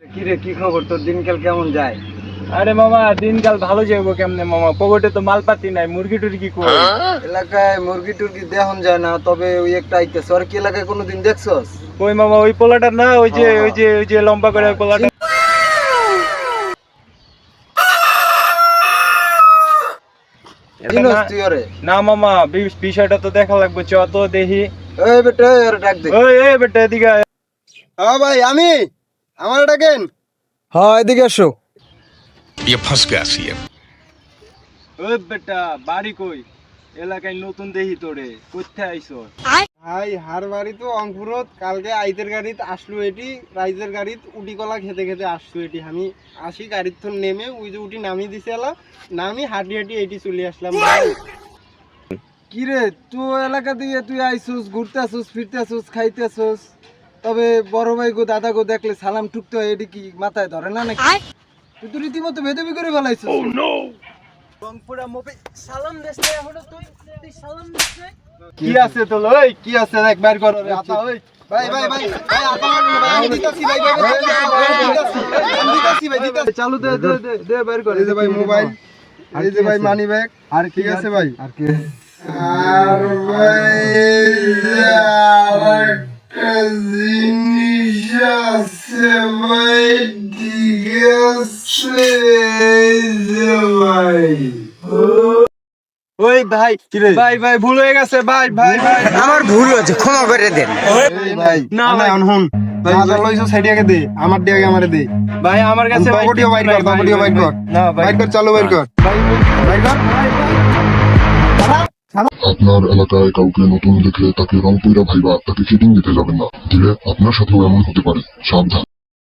কি রে, কি খবর? তোর দিনকাল কেমন যায়? আরে মামা, দিনকাল ভালো যাইবো কেমনে মামা? পকেটে তো মালপাতি নাই, মুরগি টুরগি কই? এলাকায় মুরগি টুরগি দেখন যায় না, তবে ওই একটা আইতেছে। আর কি এলাকায় কোনোদিন দেখছস? ওই মামা, ওই পোলাটা না, ওই যে লম্বা করে ওই পোলাটা। এটা চিনস না, তুই ওরে? না মামা, বিষয়টা তো দেখা লাগবে, চ তো দেখি। এই বেটা, ওরে ডাক দে। ওই বেটা এদিকে আয়। হ্যাঁ ভাই, আমার ডাকেন। হ্যাঁ, এদিকে আসো। ये फंस गया सीएम। ওই বেটা, বাড়ি কই? এলাকায় নতুন দেখি তোরে, কোথায় আইছো? ভাই, হার বাড়ি তো অঙ্কুরত। কালকে আইতের গাড়িত আসলো এটি, রাইজের গাড়িত উটি কলা খেতে খেতে আসলো এটি। আমি আসি গাড়ির তো নেমে ওই যে উটি নামিয়ে দিছে এলা, নামি হাঁটি হাঁটি এটি চলে আসলাম। কি রে, তুই এলাকা দিয়ে তুই আইসুস, ঘুরতে আসুস, ফিরতে আসুস, খাইতে আসুস, তবে বড় ভাই গো দাদা গো দেখলে সালাম ঠুকতে হয়, এটি কি মাথায় ধরে না নাকি? তুই তো রীতিমতো বেদবি করে ফেলাইছিস। রংপুরা মোবে সালাম দেশ না এখনো তুই সালাম দিস না? কি আছে তো লই, কি আছে দেখ বাইর কর রে আতা। ওই ভাই ভাই ভাই ভাই, আতা লাগলো ভাই, আমি দিতাছি ভাই ভাই ভাই, আমি দিতাছি ভাই, দিতাছি। চালু দে দে দে দে বাইর কর। এই যে ভাই মোবাইল, এই যে ভাই মানি ব্যাগ। আর ঠিক আছে ভাই? আর কি? আর ভাই আরেকটা জিনিস আছে ভাই, ঠিক আছে? এই যে ভাই, ওই ভাই, ভাই ভাই ভুল হয়ে গেছে, ভাই ভাই ভাই আমার ভুল হয়েছে, ক্ষমা করে দেন। এই ভাই না না ভাই। শুন, ভাই যা লইছো সাইডিয়াকে দে, আমার দিয়াকে আমারে দে। ভাই আমার কাছে ভাই তবটিও বাইর কর, তবটিও বাইর কর। না ভাই, বাইর কর, চালু বাইর কর। বাইর কর। আপনার এলাকায় কাউকে নতুন দেখলে তাকে রংপুরা ভাইবা তাকে ফিটিং দিতে যাবেন না, দিলে আপনার সাথেও এমন হতে পারে, সাবধান।